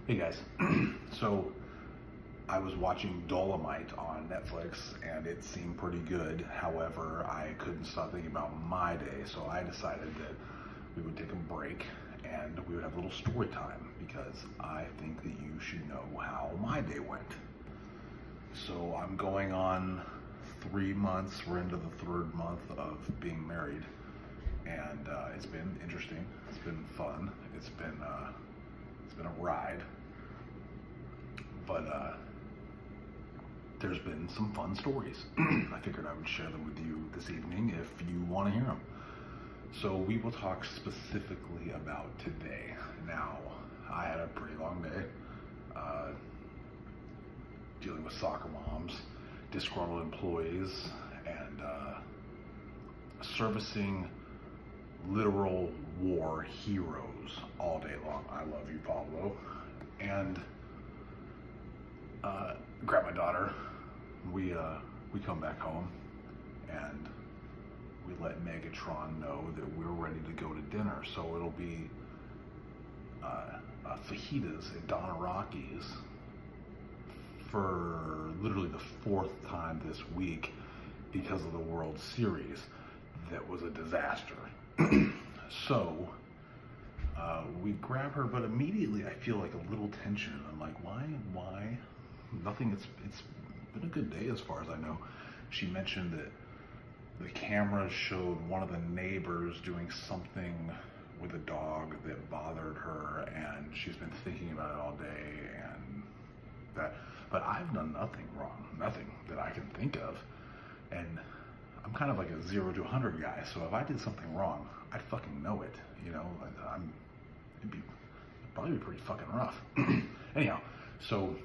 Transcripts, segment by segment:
Hey guys, so I was watching Dolomite on Netflix and it seemed pretty good. However, I couldn't stop thinking about my day, so I decided that we would take a break and we would have a little story time because I think that you should know how my day went. So I'm going on 3 months, we're into the third month of being married, and it's been interesting, it's been fun, it's been a ride, but there's been some fun stories. I figured I would share them with you this evening if you want to hear them. So we will talk specifically about today. Now, I had a pretty long day, dealing with soccer moms, disgruntled employees, and servicing literal war heroes all day long. I love you, Pablo. And grab my daughter. We come back home and we let Megatron know that we're ready to go to dinner. So it'll be fajitas at Donna Rocky's for literally the fourth time this week because of the World Series. That was a disaster. So we grab her, but immediately I feel like a little tension. I'm like, why? Nothing. It's been a good day as far as I know. She mentioned that the camera showed one of the neighbors doing something with a dog that bothered her, and she's been thinking about it all day, and that. But I've done nothing wrong, nothing that I can think of, and I'm kind of like a 0 to 100 guy, so if I did something wrong, I'd fucking know it, you know. It'd probably be pretty fucking rough. Anyhow, so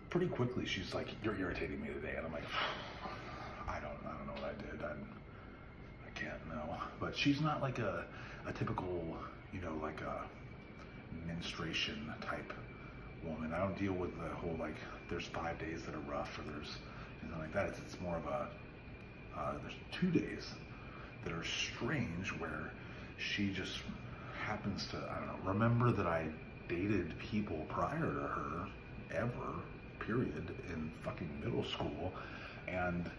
pretty quickly she's like, "You're irritating me today," and I'm like, I don't know what I did. I can't know. But she's not like a typical, you know, like a menstruation type woman. I don't deal with the whole like there's 5 days that are rough or there's anything like that. It's more of a there's 2 days that are strange where she just happens to, I don't know, remember that I dated people prior to her ever, period, in fucking middle school, and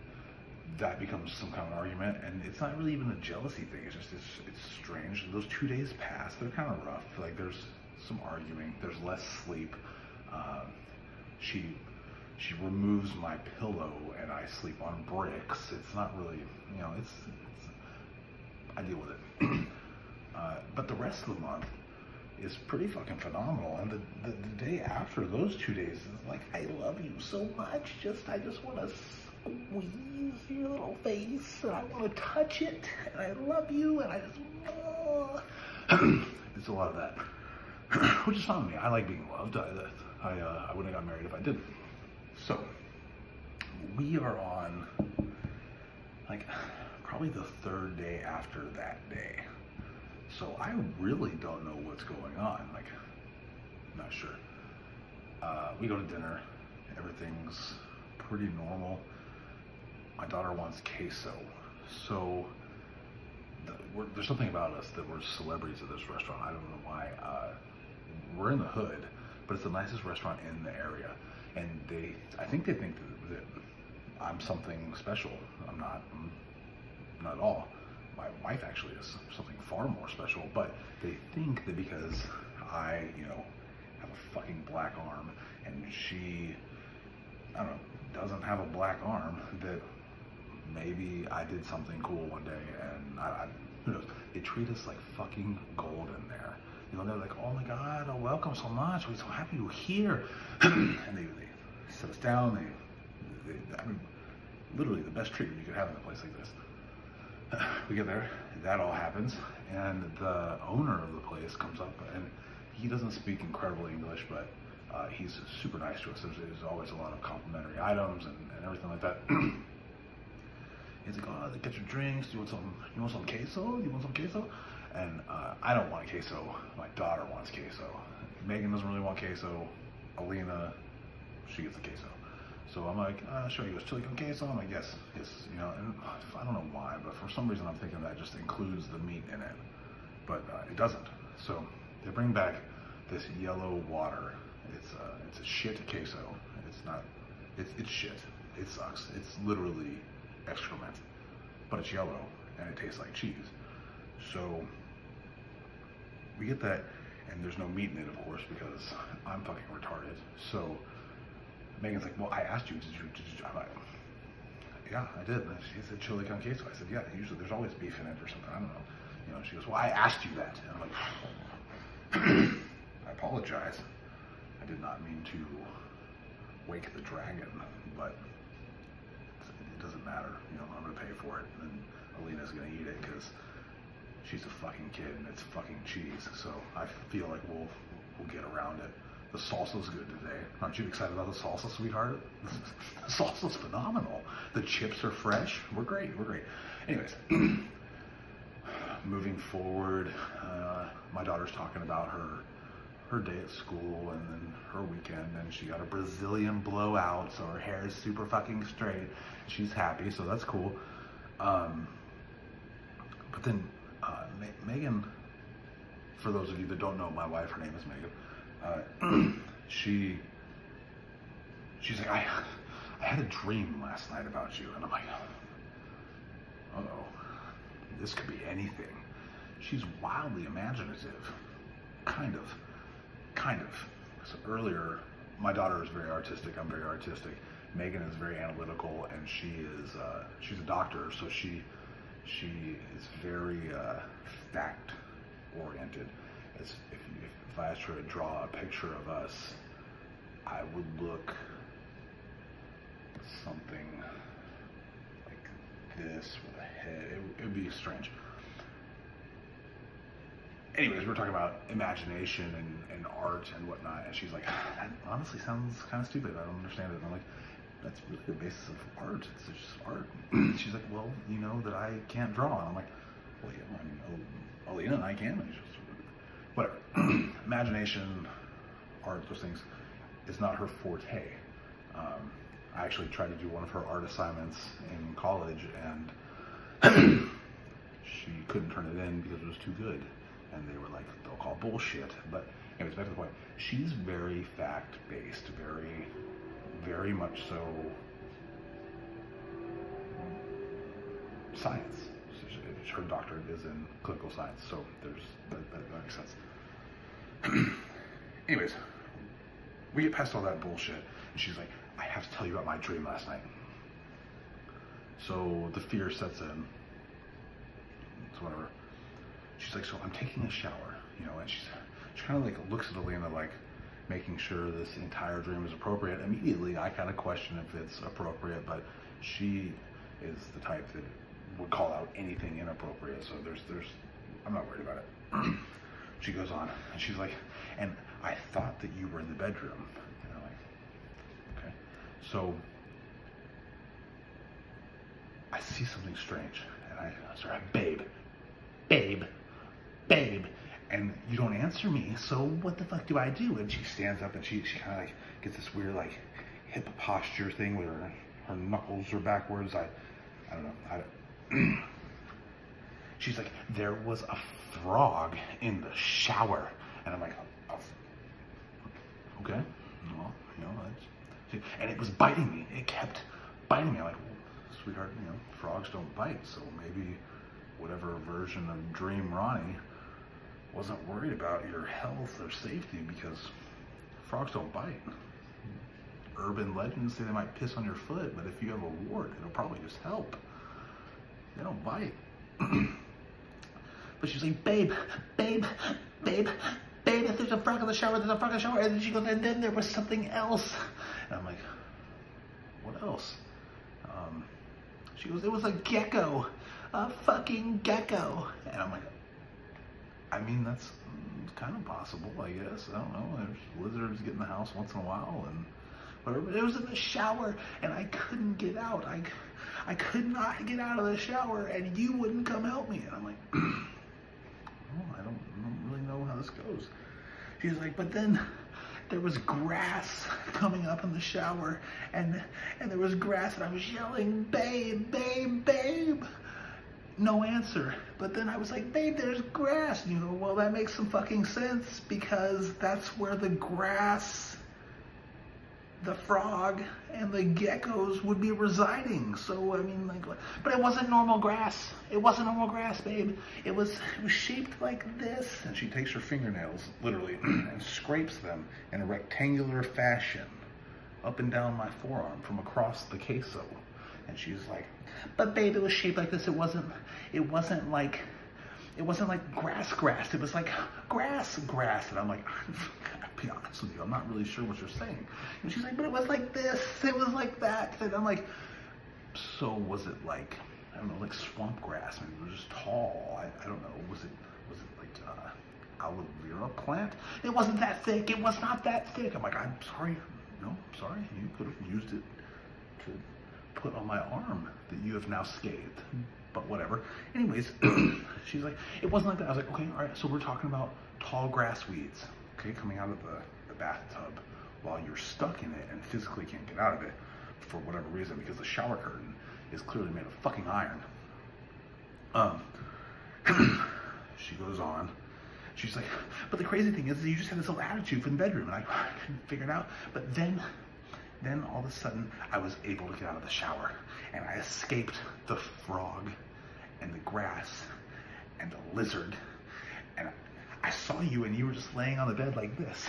that becomes some kind of argument, and it's not really even a jealousy thing, it's just, it's strange. Those 2 days pass, they're kind of rough, like there's some arguing, there's less sleep. She removes my pillow and I sleep on bricks. It's not really, you know, it's I deal with it. But the rest of the month is pretty fucking phenomenal. And the day after those 2 days is like, I love you so much. I just want to squeeze your little face and I want to touch it. And I love you and I just, it's a lot of that. Which is fine with me. I like being loved. I wouldn't have got married if I didn't. So, we are on, like, probably the third day after that day. So I really don't know what's going on. Like, I'm not sure. We go to dinner. Everything's pretty normal. My daughter wants queso. So, there's something about us that we're celebrities at this restaurant. I don't know why. We're in the hood, but it's the nicest restaurant in the area. And I think they think that I'm something special. I'm not at all. My wife actually is something far more special, but they think that because I, you know, have a fucking black arm and she, I don't know, doesn't have a black arm, that maybe I did something cool one day, and who knows. They treat us like fucking gold in there. You know, they're like, "Oh my God, oh, welcome so much. We're so happy you're here." And they sit us down. I mean, literally the best treatment you could have in a place like this. We get there, that all happens, and the owner of the place comes up, and he doesn't speak incredible English, but he's super nice to us. There's always a lot of complimentary items and everything like that. He's like, "Oh, get your drinks. You want some queso? You want some queso?" And I don't want queso. My daughter wants queso. Megan doesn't really want queso. Alina, she gets the queso. So I'm like, sure. He goes, "Chili con queso?" I'm like, yes, you know, and I don't know why, but for some reason I'm thinking that just includes the meat in it, but it doesn't. So they bring back this yellow water. It's a shit queso. It's not, it's shit. It sucks. It's literally excrement, but it's yellow and it tastes like cheese. So we get that, and there's no meat in it, of course, because I'm fucking retarded. So Megan's like, well, I asked you, did you? I'm like, yeah, I did. And she said chili con queso. I said, yeah, usually there's always beef in it or something. I don't know. You know, she goes, well, I asked you that. And I'm like, I apologize. I did not mean to wake the dragon, but it doesn't matter. You know, I'm gonna pay for it, and Alina's gonna eat it because she's a fucking kid and it's fucking cheese. So I feel like we'll get around it. The salsa's good today. Aren't you excited about the salsa, sweetheart? The salsa's phenomenal. The chips are fresh. We're great. Anyways, moving forward, my daughter's talking about her day at school and then her weekend, and she got a Brazilian blowout, so her hair is super fucking straight. She's happy, so that's cool. But then Megan, for those of you that don't know my wife, her name is Megan. She's like, I had a dream last night about you, and I'm like, uh-oh, this could be anything. She's wildly imaginative, kind of. So earlier, my daughter is very artistic. I'm very artistic. Megan is very analytical, and she's a doctor, so she is very fact oriented. If I asked her to draw a picture of us, I would look something like this with a head. It would be strange. Anyways, we're talking about imagination and art and whatnot, and she's like, that honestly sounds kind of stupid. I don't understand it. And I'm like, that's really the basis of art. It's just art. She's like, well, you know that I can't draw. And I'm like, well, yeah, I mean, Alina and I can. And just, whatever. Imagination, art, those things, is not her forte. I actually tried to do one of her art assignments in college, and she couldn't turn it in because it was too good. And they were like, they'll call bullshit. But anyways, back to the point. She's very fact-based, very much so science. Her doctorate is in clinical science, so that makes sense. Anyways, we get past all that bullshit, and she's like, I have to tell you about my dream last night. So the fear sets in. It's whatever. She's like, so I'm taking a shower, you know, and she kind of like looks at Alina like making sure this entire dream is appropriate. Immediately, I kind of question if it's appropriate, but she is the type that would call out anything inappropriate. So I'm not worried about it. She goes on, and she's like, and I thought that you were in the bedroom. And I'm like, okay. So I see something strange, and I start, babe, and you don't answer me, so what the fuck do I do? And she stands up, and she kind of like gets this weird like hip posture thing where her knuckles are backwards. I don't know. She's like, there was a frog in the shower, and I'm like, oh, okay, well, you know, and it was biting me. It kept biting me. I'm like, well, sweetheart, you know, frogs don't bite, so maybe whatever version of Dream Ronnie wasn't worried about your health or safety, because frogs don't bite. Urban legends say they might piss on your foot, but if you have a wart, it'll probably just help. They don't bite. But she's like, babe, if there's a frog in the shower, there's a frog in the shower. And then she goes, and then there was something else. And I'm like, what else? She goes, it was a gecko. A fucking gecko. And I'm like, I mean, that's kind of possible, I guess. I don't know. There's lizards get in the house once in a while and whatever. But it was in the shower, and I couldn't get out. I could not get out of the shower, and you wouldn't come help me. And I'm like, well, I don't really know how this goes. She's like, but then there was grass coming up in the shower, and there was grass, and I was yelling, babe. no answer. But then I was like, babe, there's grass. And you go, well, that makes some fucking sense because that's where the grass, the frog, and the geckos would be residing. So, I mean, like, but it wasn't normal grass. It wasn't normal grass, babe. It was shaped like this. And she takes her fingernails, literally, and scrapes them in a rectangular fashion up and down my forearm from across the queso. And she's like, but babe, it was shaped like this. It wasn't like grass. It was like grass. And I'm like, I'll be honest with you, I'm not really sure what you're saying. And she's like, but it was like this, it was like that. And I'm like, so was it like, I don't know, like swamp grass? Maybe it was just tall. I don't know. Was it like aloe vera plant? It wasn't that thick. It was not that thick. I'm like, I'm sorry. No, sorry. You could have used it to put on my arm that you have now scathed, but whatever. Anyways, she's like, it wasn't like that. I was like, okay, all right, so we're talking about tall grass weeds, okay, coming out of the bathtub while you're stuck in it and physically can't get out of it for whatever reason, because the shower curtain is clearly made of fucking iron. She goes on. She's like, but the crazy thing is you just had this little attitude for the bedroom, and I couldn't figure it out. But then all of a sudden, I was able to get out of the shower, and I escaped the frog, and the grass, and the lizard, and I saw you, and you were just laying on the bed like this,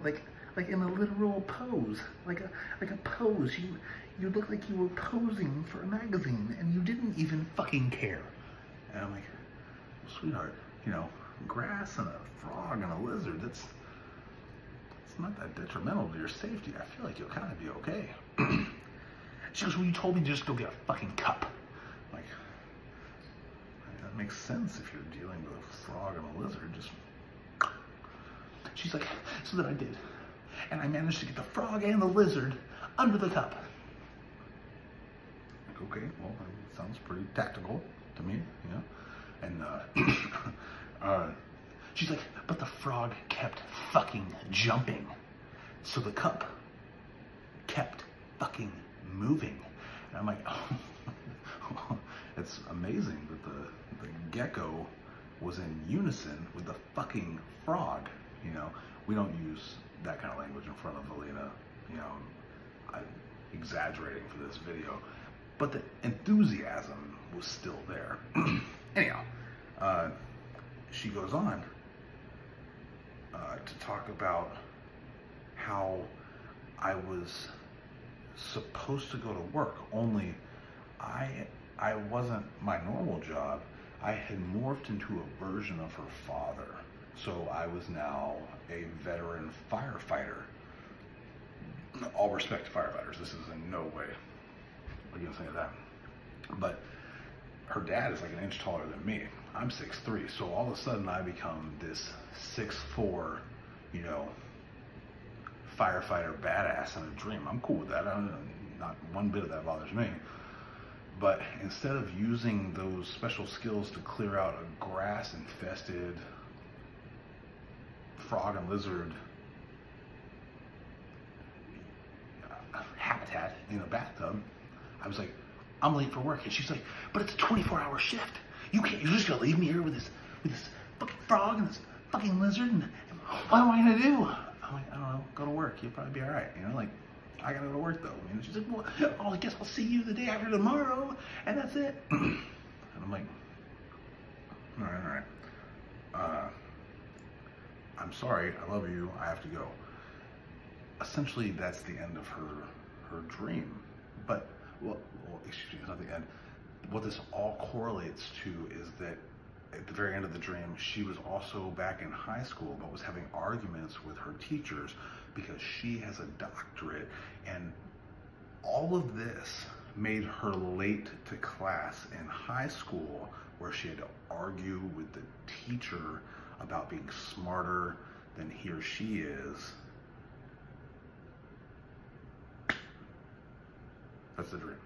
like in a literal pose, like a pose. You looked like you were posing for a magazine, and you didn't even fucking care. And I'm like, well, sweetheart, you know, grass and a frog and a lizard, it's not that detrimental to your safety. I feel like you'll kind of be okay. She goes, well, you told me to just go get a fucking cup. I'm like, that makes sense if you're dealing with a frog and a lizard. Just. She's like, so that I did. And I managed to get the frog and the lizard under the cup. Like, okay, well, that sounds pretty tactical to me, you know? And, she's like, but the frog kept fucking jumping. So the cup kept fucking moving. And I'm like, oh, it's amazing that the gecko was in unison with the fucking frog. You know, we don't use that kind of language in front of Alina. You know, I'm exaggerating for this video. But the enthusiasm was still there. Anyhow, she goes on to talk about how I was supposed to go to work, only I wasn't my normal job. I had morphed into a version of her father. So I was now a veteran firefighter. All respect to firefighters. This is in no way against any of that. But her dad is like an inch taller than me. I'm 6'3", so all of a sudden I become this 6'4", you know, firefighter badass in a dream. I'm cool with that. Not one bit of that bothers me. But instead of using those special skills to clear out a grass-infested frog and lizard habitat in a bathtub, I was like, I'm late for work. And she's like, but it's a 24-hour shift. You're just gonna leave me here with this fucking frog and this fucking lizard, and what am I gonna do? I'm like, I don't know, go to work. You'll probably be all right. You know, like, I gotta go to work though. And she's like, well, I guess I'll see you the day after tomorrow, and that's it. And I'm like, all right. I'm sorry, I love you, I have to go. Essentially, that's the end of her dream. But, well, excuse me, it's not the end. What this all correlates to is that at the very end of the dream, she was also back in high school, but was having arguments with her teachers because she has a doctorate, and all of this made her late to class in high school, where she had to argue with the teacher about being smarter than he or she is. That's the dream.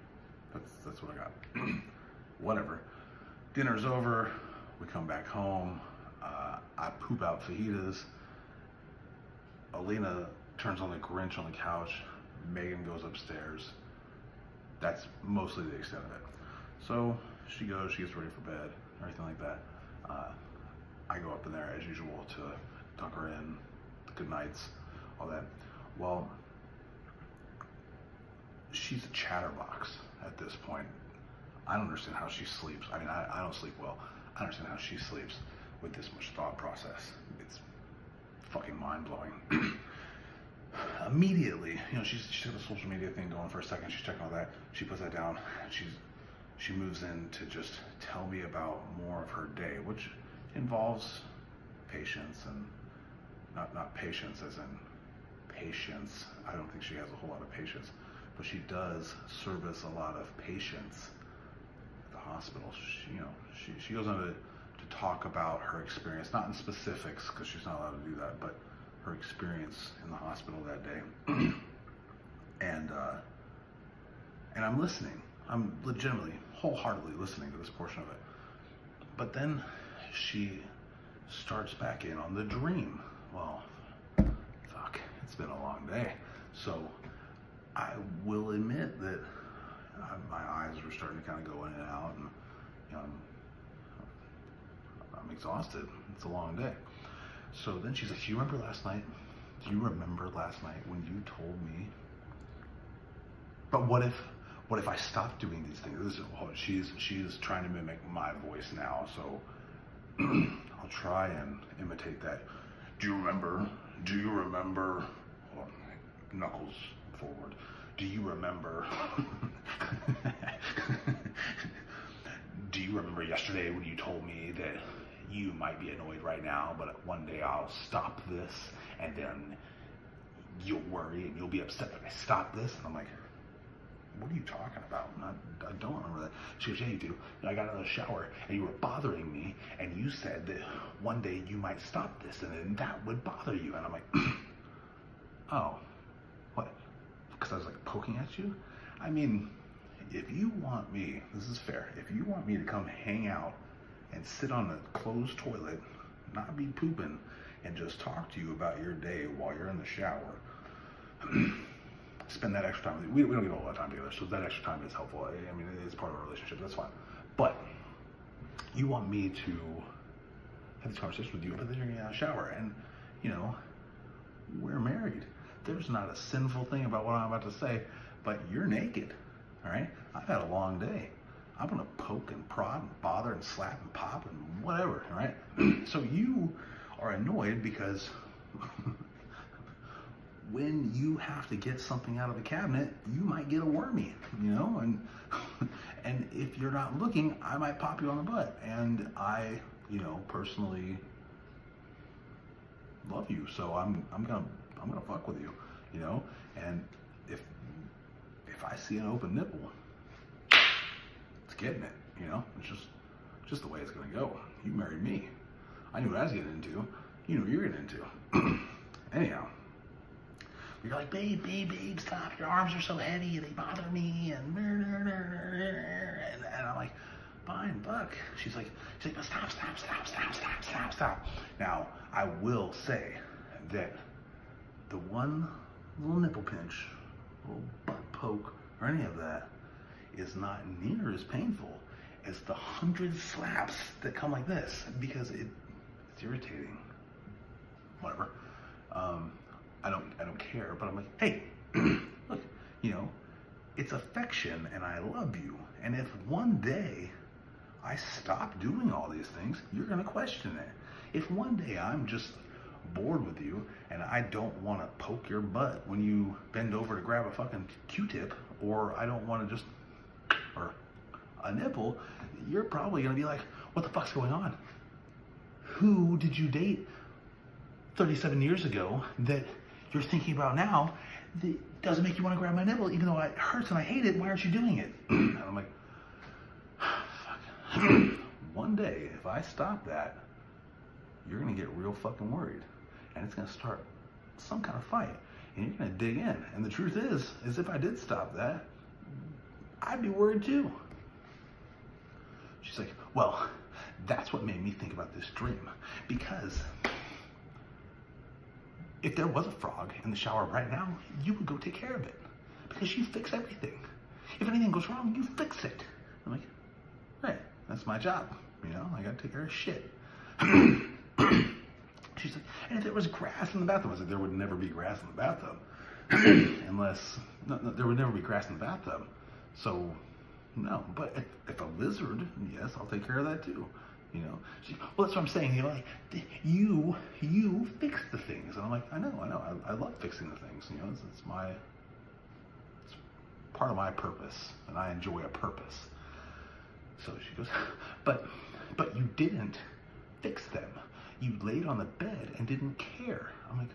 That's what I got. Whatever. Dinner's over. We come back home. I poop out fajitas. Alina turns on the Grinch on the couch. Megan goes upstairs. That's mostly the extent of it. So she goes, she gets ready for bed, everything like that. I go up in there as usual to tuck her in, good nights, all that. Well, she's a chatterbox at this point. I don't understand how she sleeps. I mean, I don't sleep well. I don't understand how she sleeps with this much thought process. It's fucking mind-blowing. Immediately, you know, she's got the social media thing going for a second. She's checking all that. She puts that down. She moves in to just tell me about more of her day, which involves patience, and not patience as in patience. I don't think she has a whole lot of patience, but she does service a lot of patients at the hospital. She goes on to talk about her experience, not in specifics because she's not allowed to do that, but her experience in the hospital that day. and I'm listening. I'm legitimately, wholeheartedly listening to this portion of it. But then she starts back in on the dream. Well, fuck, it's been a long day. So I will admit that my eyes were starting to kind of go in and out, and you know, I'm exhausted. It's a long day. So then she's like, do you remember last night? Do you remember last night when you told me? But what if I stopped doing these things? She's trying to mimic my voice now, so I'll try and imitate that. Do you remember? Hold on, knuckles forward. Do you remember? Do you remember yesterday when you told me that you might be annoyed right now, but one day I'll stop this, and then you'll worry and you'll be upset that I stopped this? And I'm like, what are you talking about? I don't remember that. She goes, yeah, you do. And I got out of the shower, and you were bothering me, and you said that one day you might stop this, and then that would bother you. And I'm like, oh, what? Because I was like poking at you? I mean, if you want me, this is fair, if you want me to come hang out and sit on a closed toilet, not be pooping, and just talk to you about your day while you're in the shower, spend that extra time with you. We don't get a lot of time together, so that extra time is helpful. I mean, it's part of our relationship, that's fine. But you want me to have this conversation with you, but then you're getting out of the shower, and you know, we're married. There's not a sinful thing about what I'm about to say, but you're naked, all right? I've had a long day. I'm gonna poke and prod and bother and slap and pop and whatever, all right? So you are annoyed because when you have to get something out of the cabinet, you might get a wormy, you know? And if you're not looking, I might pop you on the butt. And I, you know, personally love you, so I'm gonna fuck with you, you know? And if I see an open nipple, it's getting it, you know? It's just the way it's gonna go. You married me. I knew what I was getting into. You knew what you're getting into. Anyhow, you're like, babe, stop. Your arms are so heavy, they bother me, and I'm like, fine, fuck. She's like, but stop. Now, I will say that the one little nipple pinch, little butt poke, or any of that is not near as painful as the 100 slaps that come like this, because it's irritating. Whatever. I don't care, but I'm like, hey, look, you know, it's affection and I love you. And if one day I stop doing all these things, you're gonna question it. If one day I'm just bored with you and I don't wanna poke your butt when you bend over to grab a fucking Q-tip, or I don't wanna just, or a nipple, you're probably gonna be like, what the fuck's going on? Who did you date 37 years ago that you're thinking about now that doesn't make you want to grab my nipple, even though it hurts and I hate it? Why aren't you doing it? And I'm like, fuck. One day, if I stop that, you're gonna get real fucking worried, and it's gonna start some kind of fight, and you're gonna dig in. And the truth is if I did stop that, I'd be worried too. She's like, well, that's what made me think about this dream, because if there was a frog in the shower right now, you would go take care of it, because you fix everything. If anything goes wrong, you fix it. I'm like, right. That's my job. You know, I gotta take care of shit. She's like, and if there was grass in the bathtub, I was like, there would never be grass in the bathtub. Unless, no, there would never be grass in the bathtub. So, no. But if a lizard, yes, I'll take care of that too. You know, well, that's what I'm saying. You know, like, you fix the things. And I'm like, I know. I love fixing the things. You know, it's part of my purpose, and I enjoy a purpose. So she goes, but you didn't fix them. You laid on the bed and didn't care. I'm like,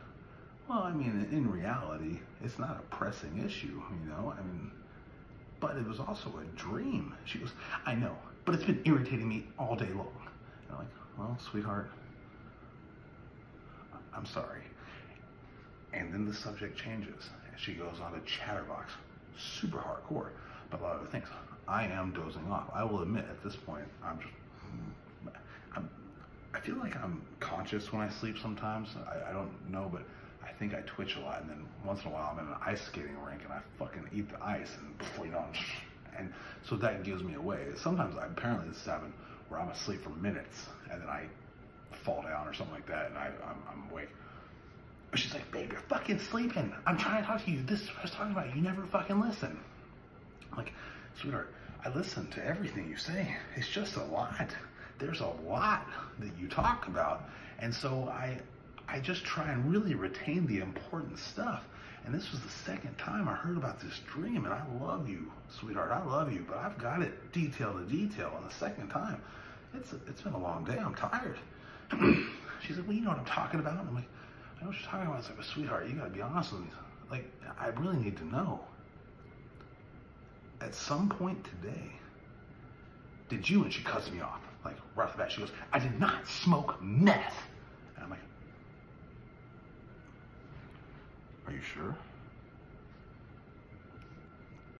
well, I mean, in reality, it's not a pressing issue, you know? I mean, but it was also a dream. She goes, I know, but it's been irritating me all day long. And I'm like, well, sweetheart, I'm sorry. And then the subject changes, and she goes on a chatterbox, super hardcore, but a lot of other things. I am dozing off. I will admit, at this point, I feel like I'm conscious when I sleep sometimes. I don't know, but I think I twitch a lot, and then once in a while I'm in an ice skating rink and I fucking eat the ice, and before you know it, and so that gives me away. Sometimes apparently this has happened where I'm asleep for minutes and then I fall down or something like that, and I'm awake. She's like, babe, you're fucking sleeping. I'm trying to talk to you. This is what I was talking about. You never fucking listen. I'm like, sweetheart, I listen to everything you say. It's just a lot. There's a lot that you talk about. And so I just try and really retain the important stuff. And this was the second time I heard about this dream, and I love you, sweetheart. I love you, but I've got it detail to detail. And the second time, it's been a long day. I'm tired. She's like, well, you know what I'm talking about? And I'm like, I know what you're talking about. It's like, well, sweetheart, you gotta be honest with me. Like, I really need to know. At some point today, did you, and she cuts me off, like right off the bat, she goes, I did not smoke meth. And I'm like, are you sure?